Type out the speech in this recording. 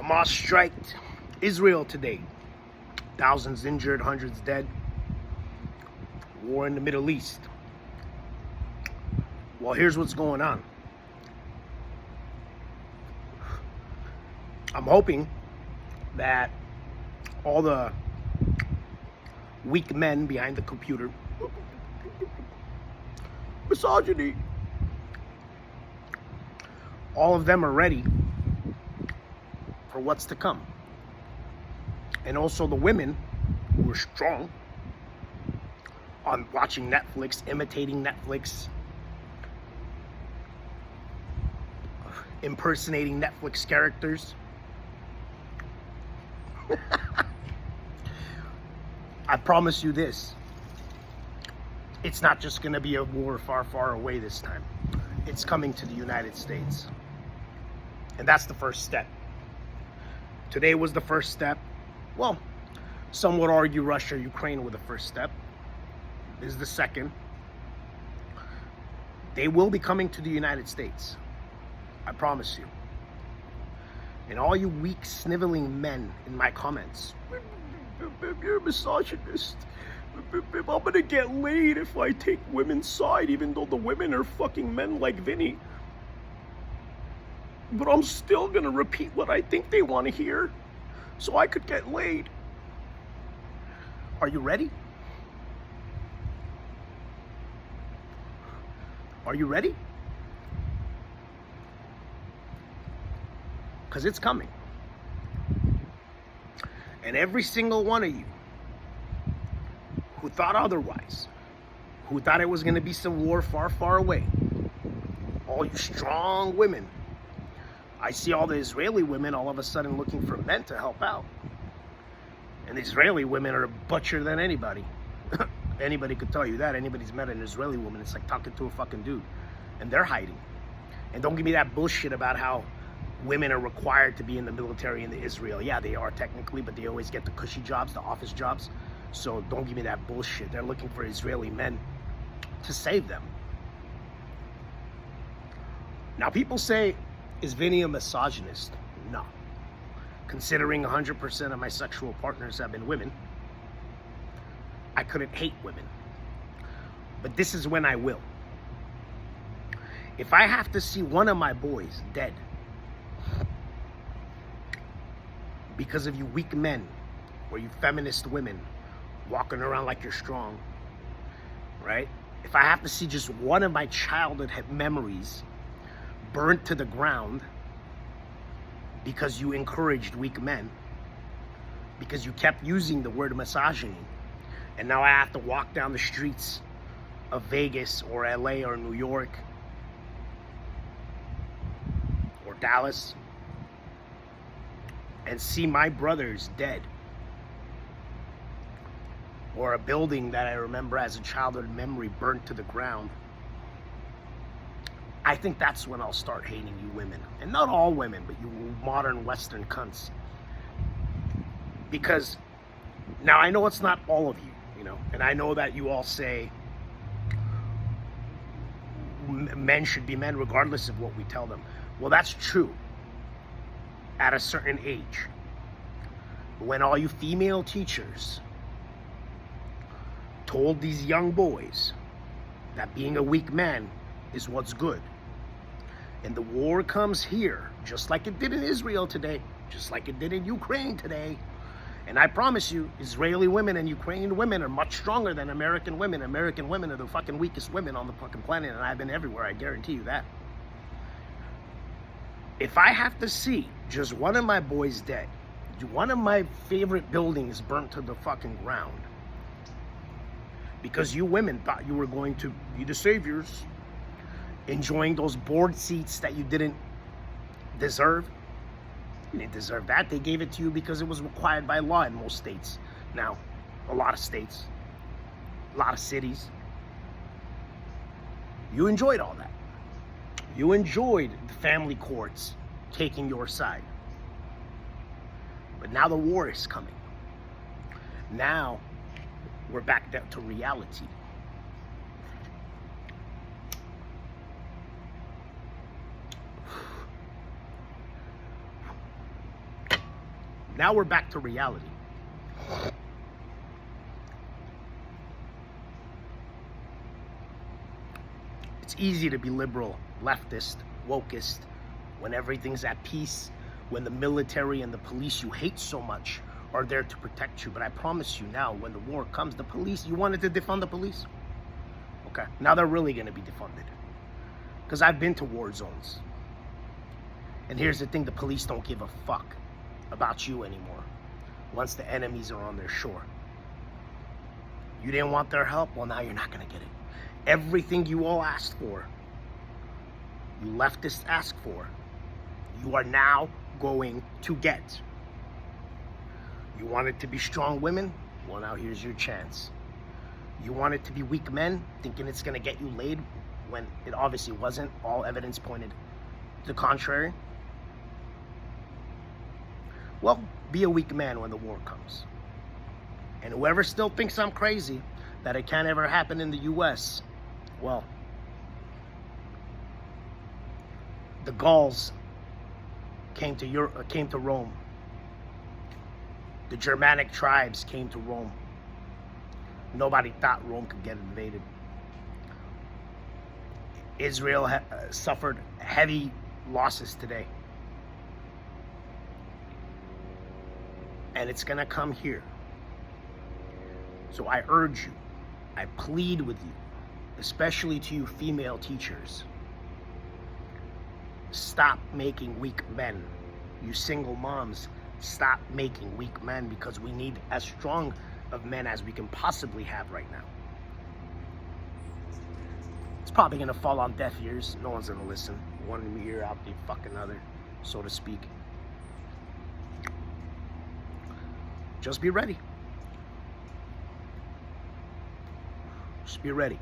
Hamas striked Israel today. Thousands injured, hundreds dead. War in the Middle East. Well, here's what's going on. I'm hoping that all the weak men behind the computer, misogyny, all of them are ready for what's to come. And also the women who are strong on watching Netflix, imitating Netflix, impersonating Netflix characters. I promise you this. It's not just going to be a war far, far away this time. It's coming to the United States. And that's the first step. Today was the first step. Well, some would argue Russia, Ukraine were the first step. This is the second. They will be coming to the United States. I promise you. And all you weak, sniveling men in my comments, you're a misogynist. I'm gonna get laid if I take women's side, even though the women are fucking men like Vinny. But I'm still gonna repeat what I think they want to hear, so I could get laid. Are you ready? Are you ready? Because it's coming. And every single one of you who thought otherwise, who thought it was going to be some war far, far away, all you strong women, I see all the Israeli women all of a sudden looking for men to help out. And the Israeli women are butcher than anybody. Anybody could tell you that. Anybody's met an Israeli woman, it's like talking to a fucking dude. And they're hiding. And don't give me that bullshit about how women are required to be in the military in Israel. Yeah, they are technically, but they always get the cushy jobs, the office jobs. So don't give me that bullshit. They're looking for Israeli men to save them. Now people say, is Vinny a misogynist? No. Considering 100% of my sexual partners have been women, I couldn't hate women. But this is when I will. If I have to see one of my boys dead because of you weak men or you feminist women walking around like you're strong, right? If I have to see just one of my childhood memories burnt to the ground because you encouraged weak men, because you kept using the word misogyny, and now I have to walk down the streets of Vegas or LA or New York or Dallas and see my brothers dead, or a building that I remember as a childhood memory burnt to the ground, I think that's when I'll start hating you women. And not all women, but you modern Western cunts. Because now I know it's not all of you, you know, and I know that you all say men should be men regardless of what we tell them. Well, that's true at a certain age. When all you female teachers told these young boys that being a weak man is what's good, and the war comes here, just like it did in Israel today, just like it did in Ukraine today, and I promise you, Israeli women and Ukrainian women are much stronger than American women. American women are the fucking weakest women on the fucking planet, and I've been everywhere, I guarantee you that. If I have to see just one of my boys dead, one of my favorite buildings burnt to the fucking ground, because you women thought you were going to be the saviors, enjoying those board seats that you didn't deserve. You didn't deserve that. They gave it to you because it was required by law in most states. Now, a lot of states, a lot of cities. You enjoyed all that. You enjoyed the family courts taking your side. But now the war is coming. Now we're back down to reality. Now we're back to reality. It's easy to be liberal, leftist, wokist, when everything's at peace, when the military and the police you hate so much are there to protect you. But I promise you now, when the war comes, the police, you wanted to defund the police? Okay, now they're really going to be defunded. Because I've been to war zones. And here's the thing, the police don't give a fuck about you anymore once the enemies are on their shore. You didn't want their help? Well, now you're not going to get it. Everything you all asked for, you leftists asked for, you are now going to get. You want it to be strong women? Well, now here's your chance. You want it to be weak men, thinking it's going to get you laid when it obviously wasn't. All evidence pointed to the contrary. Well, be a weak man when the war comes. And whoever still thinks I'm crazy, that it can't ever happen in the U.S., well, the Gauls came to Rome. The Germanic tribes came to Rome. Nobody thought Rome could get invaded. Israel suffered heavy losses today. And it's going to come here. So I urge you, I plead with you, especially to you female teachers, stop making weak men. You single moms, stop making weak men, because we need as strong of men as we can possibly have right now. It's probably going to fall on deaf ears. No one's going to listen. One ear out the fucking other, so to speak. Just be ready. Just be ready.